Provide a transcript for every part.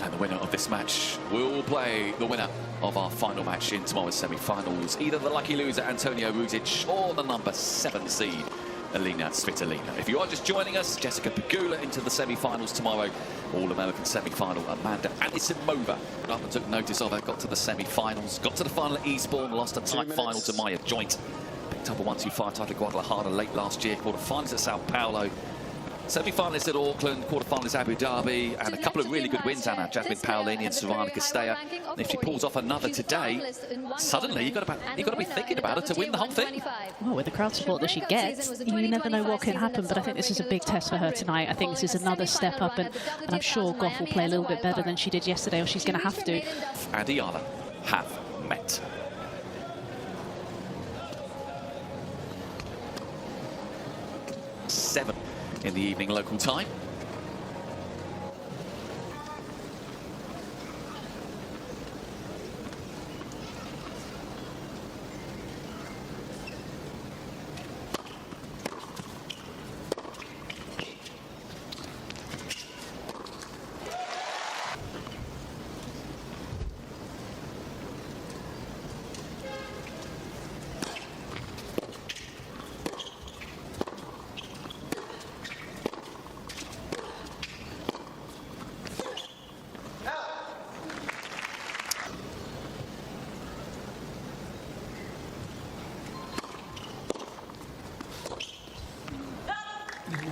And the winner of this match will play the winner of our final match in tomorrow's semi-finals. Either the lucky loser, Antonio Ruzic, or the number 7 seed, Alina Svitolina. If you are just joining us, Jessica Pegula into the semi-finals tomorrow. All-American semi-final, Amanda Anisimova. Rather took notice of her, got to the semi-finals, got to the final at Eastbourne, lost a tight final to Maya Joint. Picked up a 1-2-5 title at Guadalajara late last year, quarter-finals at Sao Paulo. Semi-finalists at Auckland, quarter-finalists Abu Dhabi, and a couple of really good wins, Anna. Jasmine Paolini and Savannah Castella. And if she pulls off another today, suddenly you've got to be thinking about her to win the whole thing. Well, with the crowd support that she gets, you never know what can happen, but I think this is a big test for her tonight. I think this is another step up, and I'm sure Goff will play a little bit better than she did yesterday, or she's going to have to. And EALA have met. Seven in the evening local time.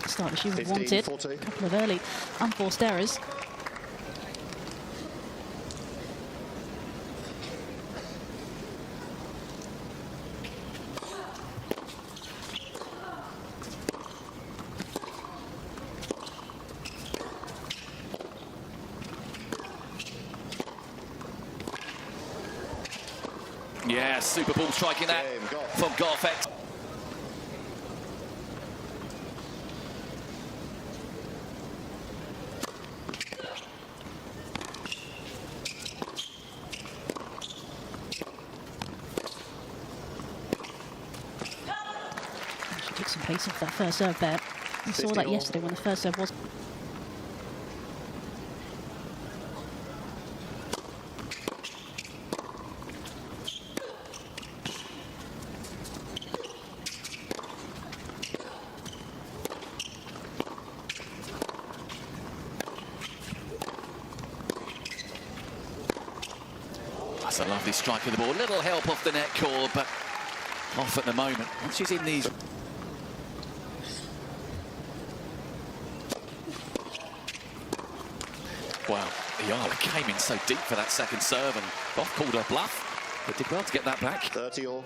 Start that she wanted. A couple of early unforced errors. Yeah, super ball striking that from Garfet. Took some pace off that first serve there. We saw that yesterday when the first serve was. That's a lovely strike of the ball. Little help off the net cord, but off at the moment. Once she's in these. Well, EALA came in so deep for that second serve, and Goff called her bluff, but did well to get that back. 30 all.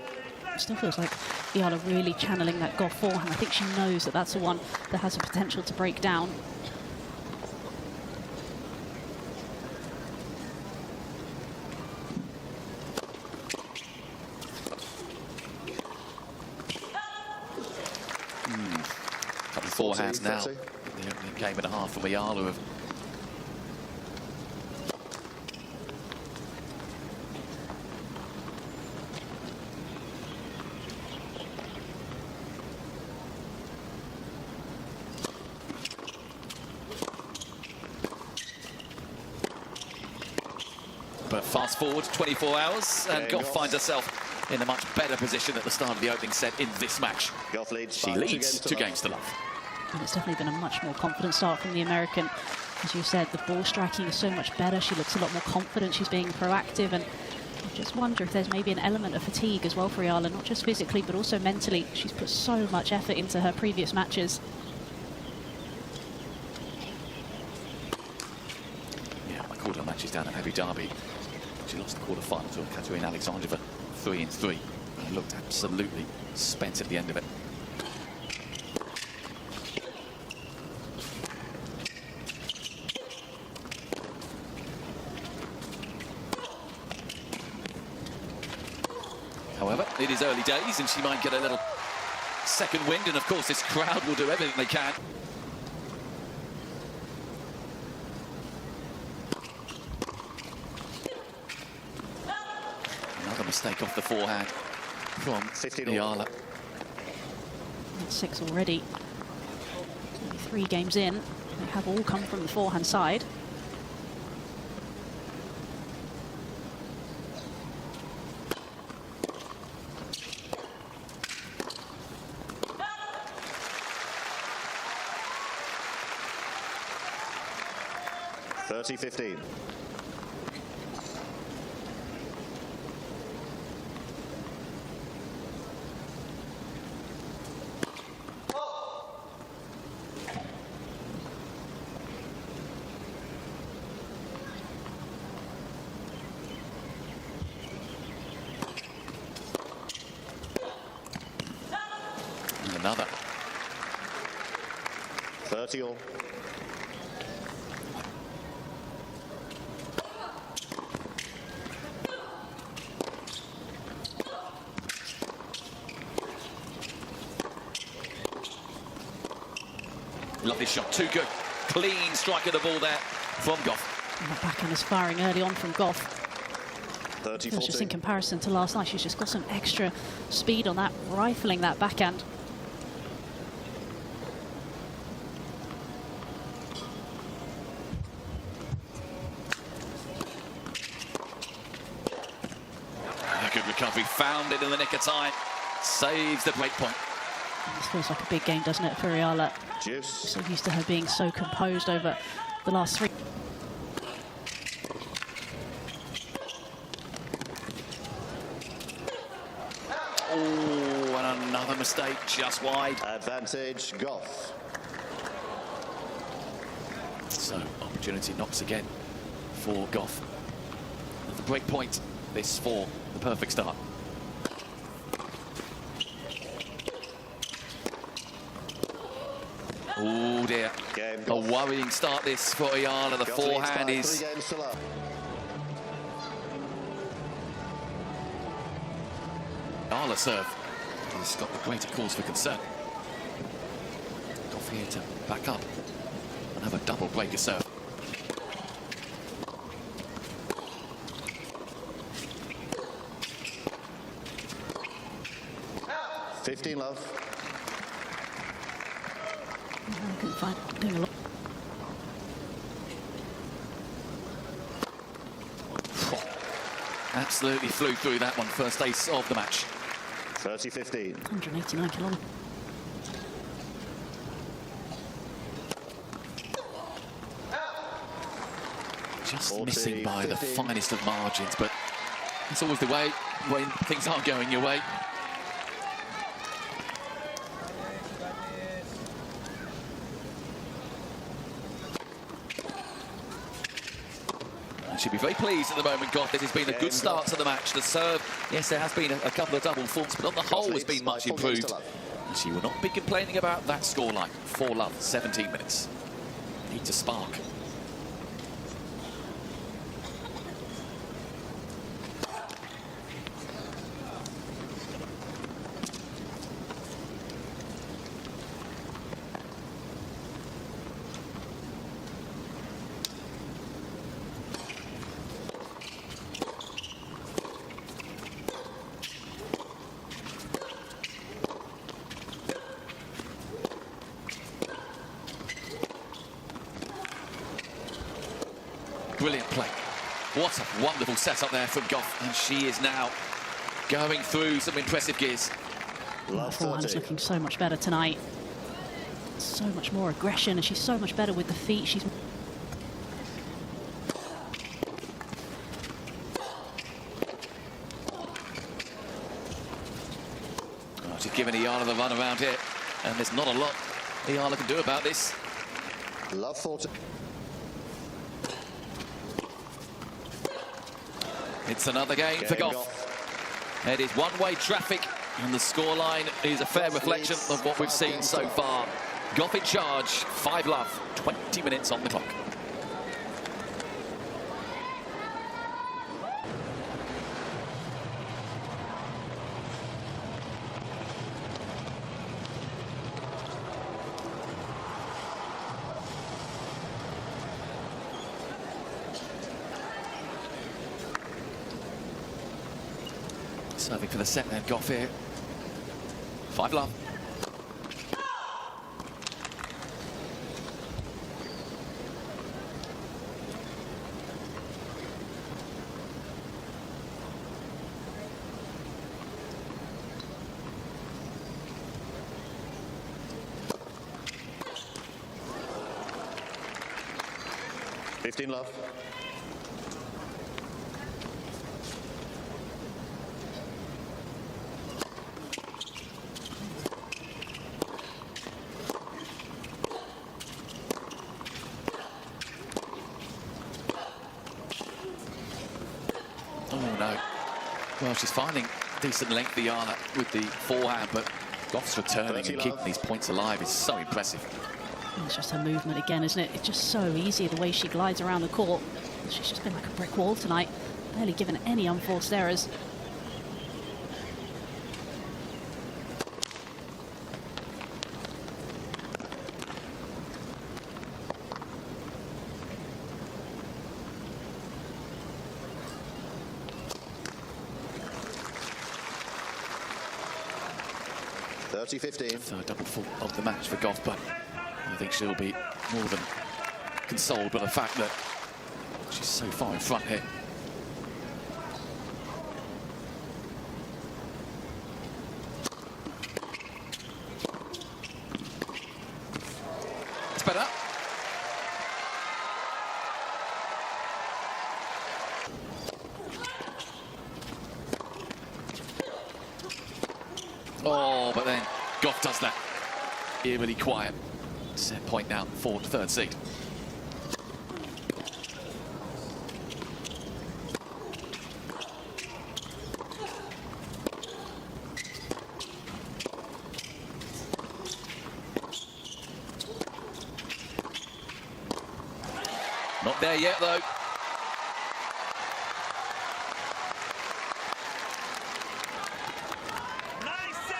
It still feels like EALA really channeling that Goff forehand. I think she knows that that's the one that has the potential to break down. Couple of forehands now. The opening game and a half from EALA of. But fast forward 24 hours, and Goff finds herself in a much better position at the start of the opening set in this match. She leads 2 games to love. And it's definitely been a much more confident start from the American. As you said, the ball striking is so much better. She looks a lot more confident. She's being proactive, and I just wonder if there's maybe an element of fatigue as well for EALA, not just physically, but also mentally. She's put so much effort into her previous matches. Yeah, I called her matches down at Abu Dhabi. She lost the quarter-final to Katerina Alexandrova 3-3. And looked absolutely spent at the end of it. However, it is early days, and she might get a little second wind, and of course this crowd will do everything they can. Another mistake off the forehand from EALA. 6 already. Only 3 games in. They have all come from the forehand side. 30-15. Another. 30 all. Lovely shot, too good. Clean strike of the ball there from Goff. And the backhand is firing early on from Goff. 30-14. Just in comparison to last night, she's just got some extra speed on that, rifling that backhand. A good recovery, found it in the nick of time. Saves the break point. This feels like a big game, doesn't it, for EALA? Juice. So used to her being so composed over the last three. Oh, and another mistake, just wide. Advantage, Goff. So, opportunity knocks again for Goff. At the break point, this for the perfect start. Oh dear, a worrying start this for EALA. The forehand is... EALA serve has got the greater cause for concern. Goff here to back up and have a double breaker serve. $15 love. I couldn't find doing a lot. Absolutely flew through that one, first ace of the match. 30-15. 189 kilometers. Just 40, missing by 50. the finest of margins, but it's always the way when things aren't going your way. Should be very pleased at the moment, Goff. This has been a good start to the match. The serve, yes, there has been a couple of double faults, but on the whole has been much improved. And she will not be complaining about that scoreline. 4-love, 17 minutes. Need to spark. Brilliant play. What a wonderful setup there from Goff. And she is now going through some impressive gears. Love Forehand is looking so much better tonight. So much more aggression, and she's so much better with the feet. She's she's giving EALA the run around here. And there's not a lot EALA can do about this. Love 40. It's another game for Goff. It is one-way traffic, and the scoreline is a fair reflection of what we've seen so far. Goff in charge, 5-love, 20 minutes on the clock. Serving for the set then, Goff here. 5-love. 15 love. Oh no. Well, she's finding decent length, EALA, with the forehand, but Goff's returning and keeping these points alive is so impressive. It's just her movement again, isn't it? It's just so easy the way she glides around the court. She's just been like a brick wall tonight, barely given any unforced errors. Third double fault of the match for Goff, but I think she'll be more than consoled by the fact that she's so far in front here. It's better. Oh, but then Goff does that. Eerily quiet. Set point now for the third seed. Not there yet, though.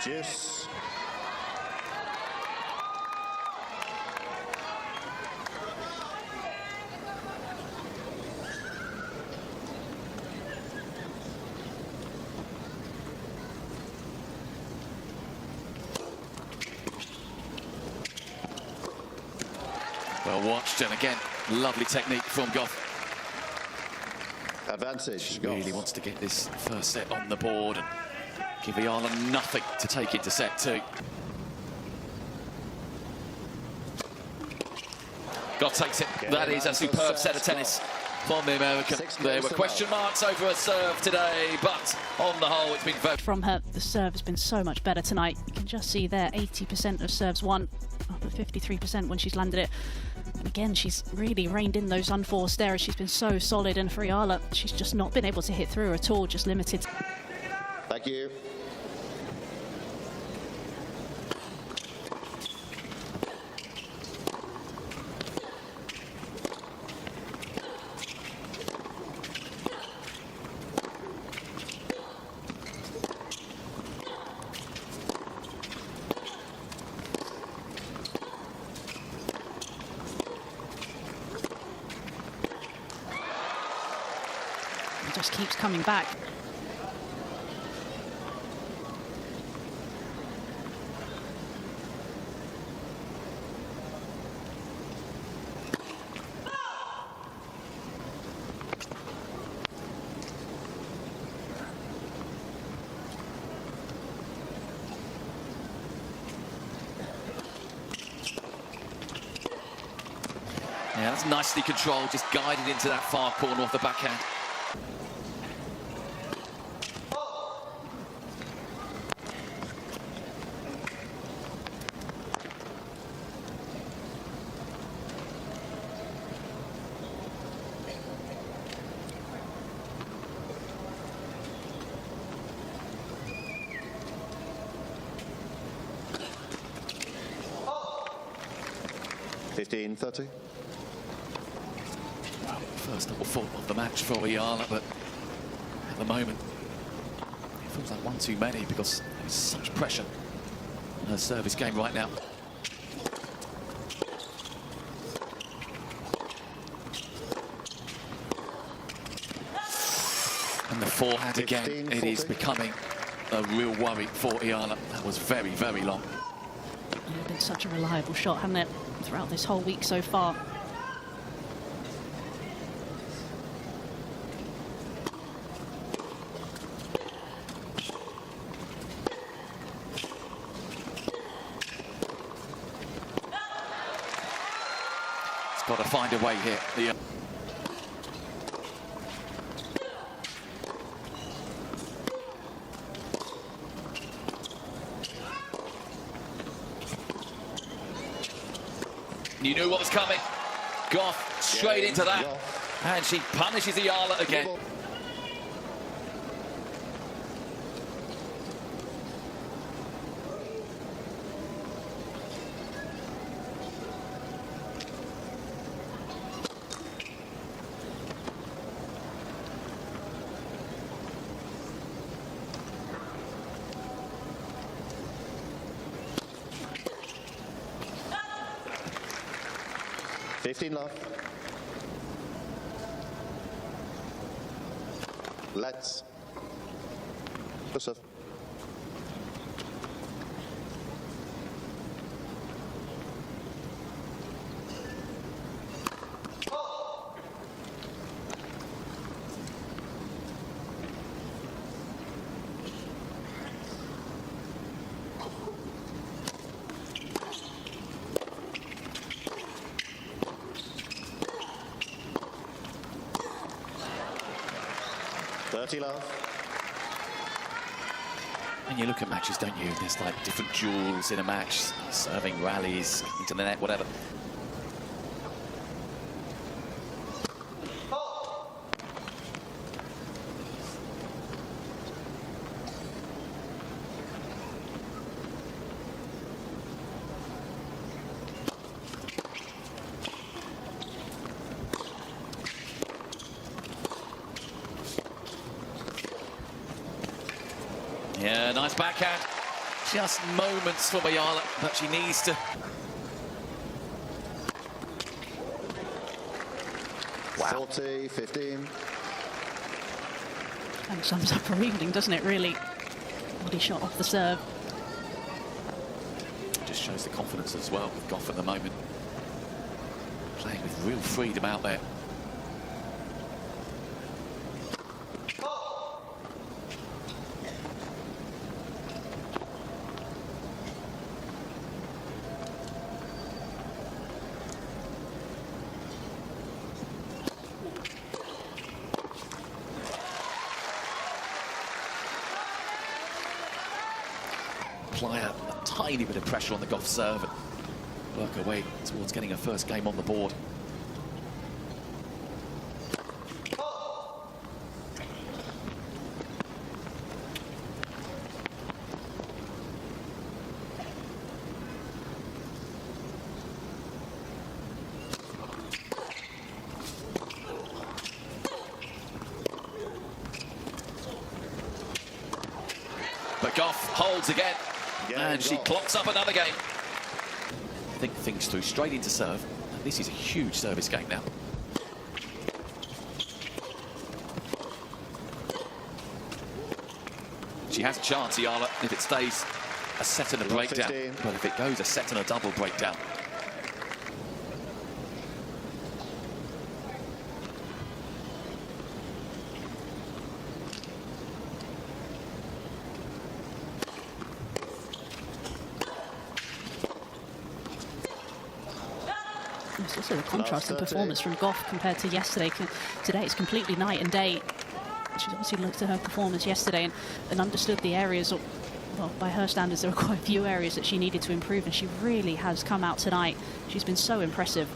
Cheers. Well watched, and again, lovely technique from Goff. Advantage. She really wants to get this first set on the board and give EALA nothing to take into set two. Goff takes it. That is a superb set of tennis from the American. There were question marks over her serve today, but on the whole, it's been very... From her, the serve has been so much better tonight. You can just see there, 80% of serves won, up at 53% when she's landed it. And again, she's really reined in those unforced errors. She's been so solid, and for EALA, she's just not been able to hit through at all, just limited. Thank you. It just keeps coming back. Yeah, that's nicely controlled, just guided into that far corner off the backhand. Fifteen, 30. Well, first double fault of the match for EALA, but at the moment, it feels like one too many because there's such pressure on her service game right now. And the forehand again, 15, it is becoming a real worry for EALA. That was very, very long. It's been such a reliable shot, hasn't it, throughout this whole week so far. It's got to find a way here. You knew what was coming. Goff straight into that. And she punishes EALA again. Love. Let's. Joseph. Love. And you look at matches, don't you? There's like different duels in a match, serving rallies, into the net, whatever. Yeah, nice backhand. Just moments for EALA, but she needs to. Wow. 40-15. And sums up her evening, doesn't it, really? Body shot off the serve. Just shows the confidence as well with Goff at the moment. Playing with real freedom out there. Apply a tiny bit of pressure on the Goff serve and work her way towards getting her first game on the board. But Goff holds again. And she clocks up another game. Think things through, straight into serve. This is a huge service game now. She has a chance, EALA, if it stays a set and a breakdown. 15. But if it goes a set and a double breakdown. It's also a contrast in performance from Goff compared to yesterday. Today it's completely night and day. She's obviously looked at her performance yesterday and understood the areas, well, by her standards, there were quite a few areas that she needed to improve, and she really has come out tonight. She's been so impressive.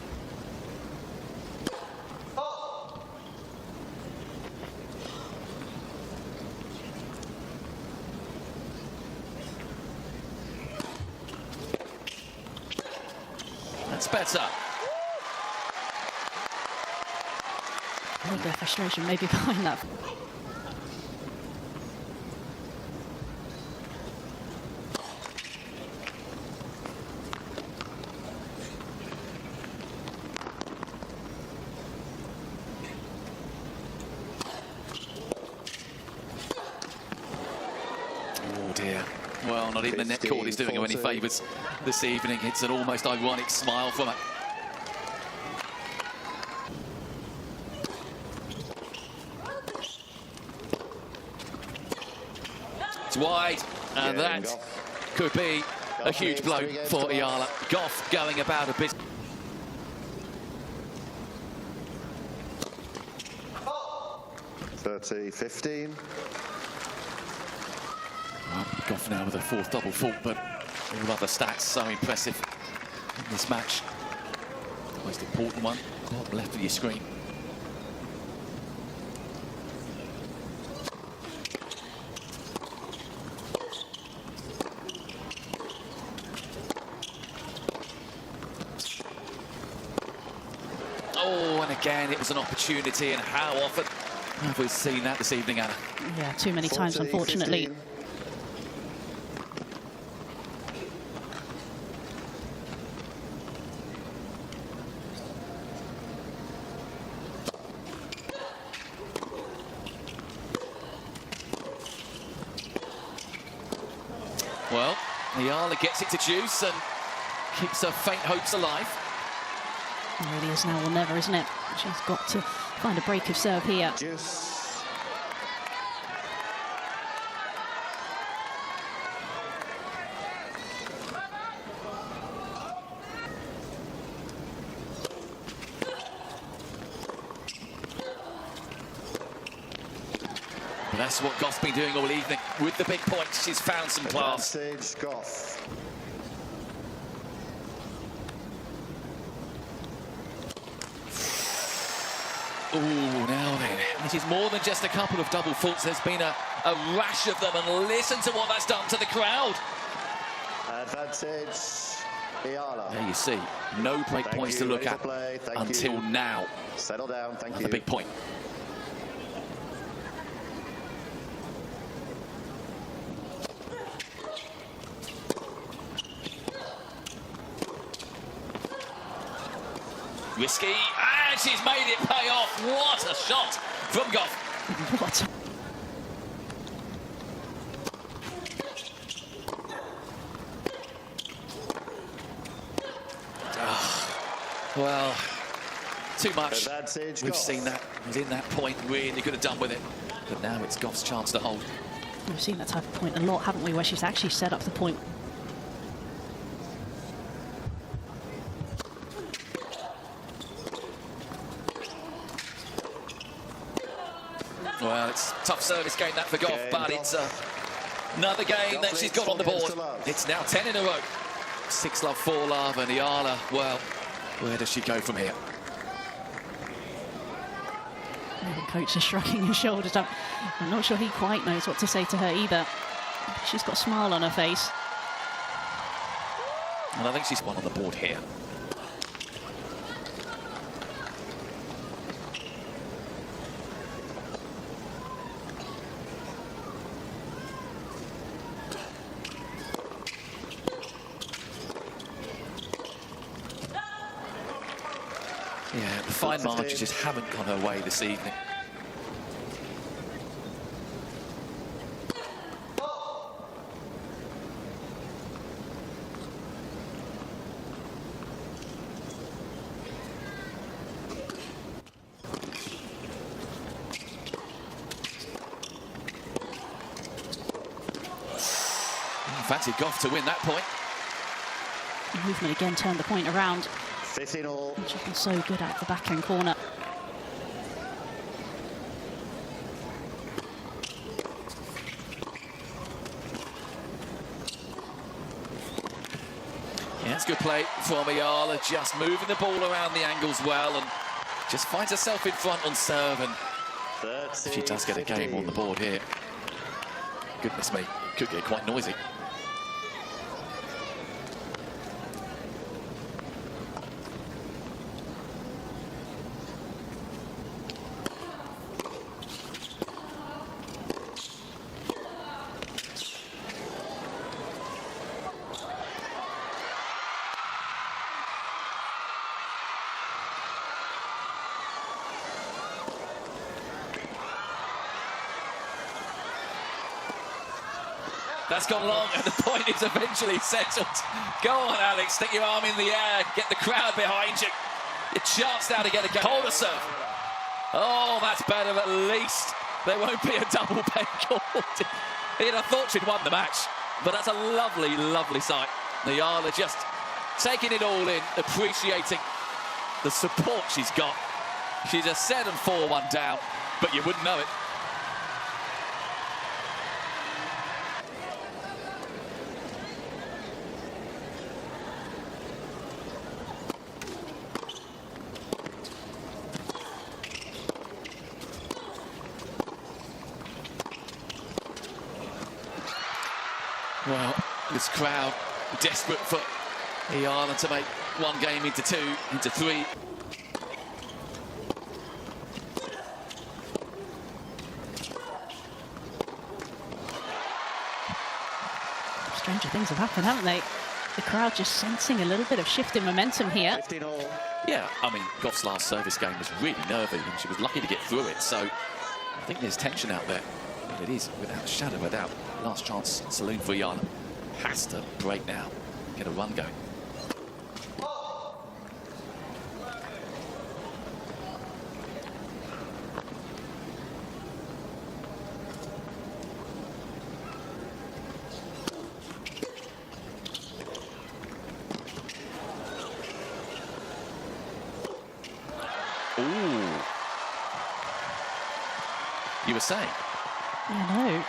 That's better. I think their frustration may be behind that. Oh dear. Well, not even the net court is doing her any favours this evening. It's an almost ironic smile from her. It's wide, and that could be a huge blow for EALA. Goff going about a bit. $30-15. Well, Goff now with a fourth double fault, but all other stats so impressive in this match. most important one, bottom left of your screen. Oh, and again, it was an opportunity, and how often have we seen that this evening, Anna? Yeah, too many times, 40, unfortunately. 15. Well, EALA gets it to juice and keeps her faint hopes alive. It really is now or never, isn't it? She's got to find a break of serve here. Juice. But that's what Goff's been doing all evening. With the big points, she's found some class. Advantage, Goff. Ooh, now then. This is more than just a couple of double faults. There's been a rash of them, and listen to what that's done to the crowd. Advantage, EALA. There you see, no break Thank points you, to look ready at to play. Thank until you. now. Settle down, thank Another you. big point. Risky, and she's made it pay off. What a shot from Goff. What? Well, too much. Advantage, We've Goff. seen that. He's in that point, really could have done with it. But now it's Goff's chance to hold. We've seen that type of point a lot, haven't we, where she's actually set up the point. Well, it's a tough service game that for Goff, Game, but Goff. it's another game Goff that she's got on the leads board. 4 games to love. It's now 10 in a row. 6-love, 4-love, and EALA, well, where does she go from here? The coach is shrugging his shoulders up. I'm not sure he quite knows what to say to her either. She's got a smile on her face. And I think she's one on the board here. Yeah, the fine margins just haven't gone her way this evening. Fancy Goff to win that point. The movement again turned the point around. 15 all. She's been so good at the backhand corner. Yeah, it's good play from EALA, just moving the ball around the angles well and just finds herself in front on serve, and 30, she does get a game on the board here. Goodness me, could get quite noisy. That's gone long, and the point is eventually settled. Go on, Alex, stick your arm in the air, get the crowd behind you. Your chance now to get a game. Hold a serve. Oh, that's better. At least there won't be a double pen called. You'd have thought she'd won the match, but that's a lovely, lovely sight. EALA just taking it all in, appreciating the support she's got. She's a 7-4-1 down, but you wouldn't know it. Well, this crowd desperate for EALA to make one game into two, into three. Stranger things have happened, haven't they? The crowd just sensing a little bit of shift in momentum here. 15 all. Yeah, I mean, Goff's last service game was really nervy, and she was lucky to get through it. So I think there's tension out there. But it is, without a shadow of a doubt, last chance saloon for EALA. Has to break now, get a run going. Ooh. You were saying? Yeah, no.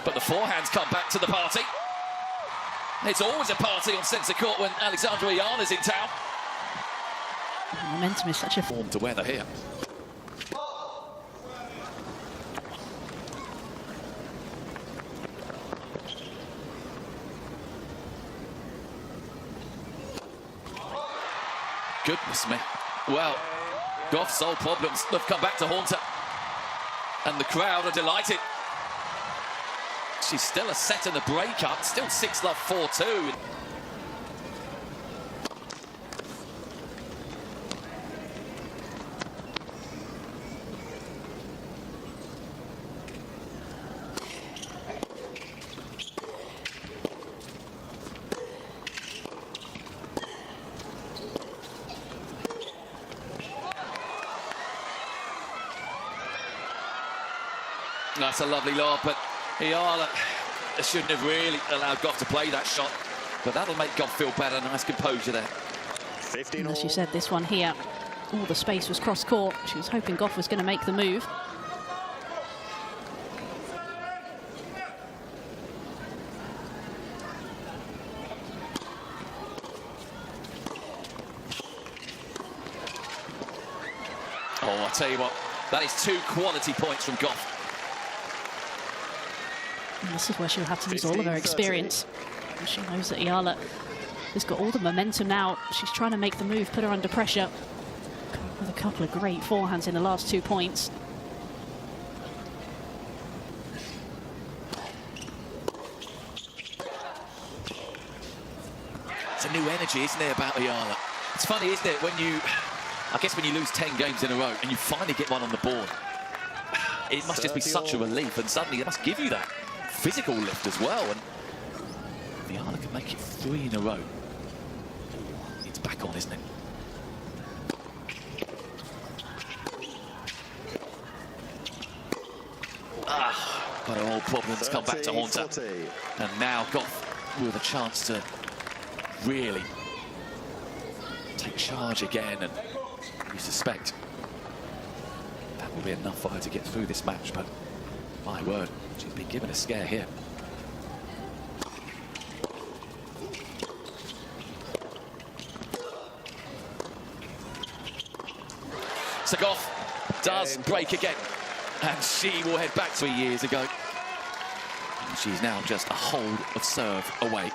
But the forehands come back to the party. It's always a party on centre court when Alexandra EALA's in town. Momentum is such a Warm to weather here. Goodness me. Well, Goff's sole problems have come back to haunt her. And the crowd are delighted. She's still a set in the breakup, still 6-love 4-2. That's a lovely lob, but EALA shouldn't have really allowed Goff to play that shot. But that'll make Goff feel better. Nice composure there. 15 As all. you said, this one here, all the space was cross-court. She was hoping Goff was going to make the move. Oh, I'll tell you what, that is 2 quality points from Goff. And this is where she'll have to use all of her 15-30. experience. And she knows that EALA has got all the momentum now. She's trying to make the move, put her under pressure. With a couple of great forehands in the last 2 points. It's a new energy, isn't there, about EALA? It's funny, isn't it, when you, I guess when you lose 10 games in a row and you finally get one on the board, it must just be such a relief, and suddenly it must give you that physical lift as well. And EALA can make it 3 in a row. It's back on, isn't it? But her old problems come back to haunt her. 40. And now Goff with a chance to really take charge again, and you suspect that will be enough for her to get through this match, but my word, she's been given a scare here. So Goff does break again, and she will head back 3 years ago. And she's now just a hold of serve away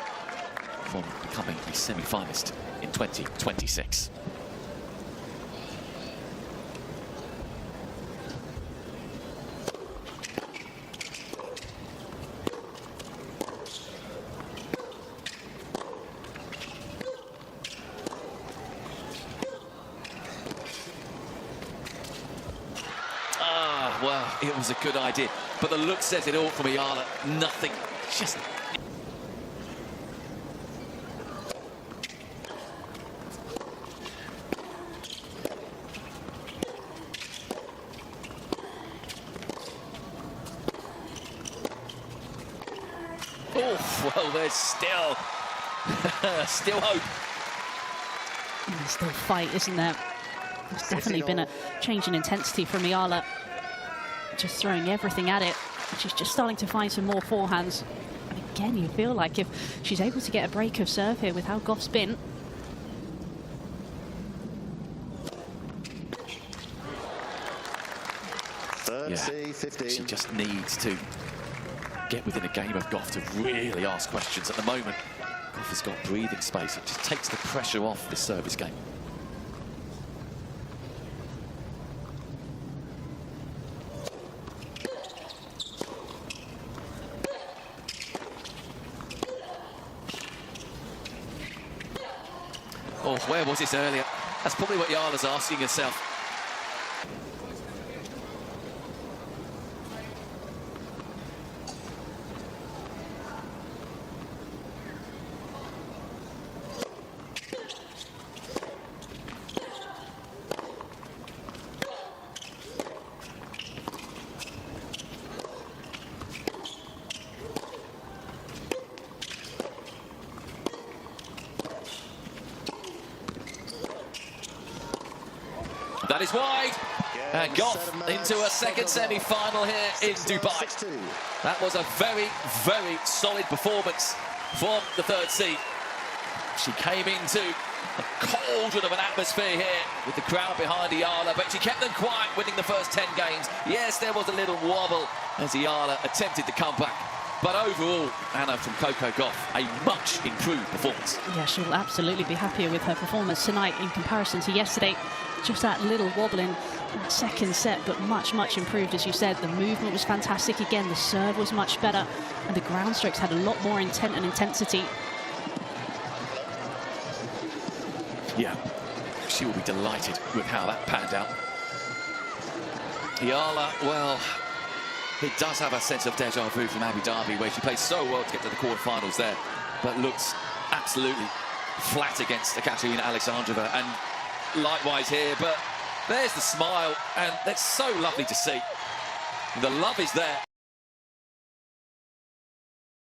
from becoming a semi-finalist in 2026. Well, it was a good idea, but the look says it all from EALA. Nothing, just... Oh, well, there's still, still hope. There's still fight, isn't there? There's definitely been a change in intensity from EALA. Just throwing everything at it. And she's just starting to find some more forehands. And again, you feel like if she's able to get a break of serve here with how Goff's been. C, 15. She just needs to get within a game of Goff to really ask questions. At the moment, Goff has got breathing space. It just takes the pressure off this service game. Oh, where was this earlier? That's probably what EALA's asking herself. That is wide. And Goff into a second semi-final here in Dubai. That was a very, very solid performance from the third seed. She came into a cauldron of an atmosphere here with the crowd behind EALA, but she kept them quiet, winning the first 10 games. Yes, there was a little wobble as EALA attempted to come back. But overall, Anna, from Coco Goff, a much improved performance. Yeah, she'll absolutely be happier with her performance tonight in comparison to yesterday. Just that little wobble in the second set, but much, much improved, as you said. The movement was fantastic again. The serve was much better. And the ground strokes had a lot more intent and intensity. Yeah, she will be delighted with how that panned out. EALA, well, it does have a sense of deja vu from Abu Dhabi, where she played so well to get to the quarterfinals there, but looks absolutely flat against Ekaterina Alexandrova, and likewise here. But there's the smile, and that's so lovely to see. The love is there.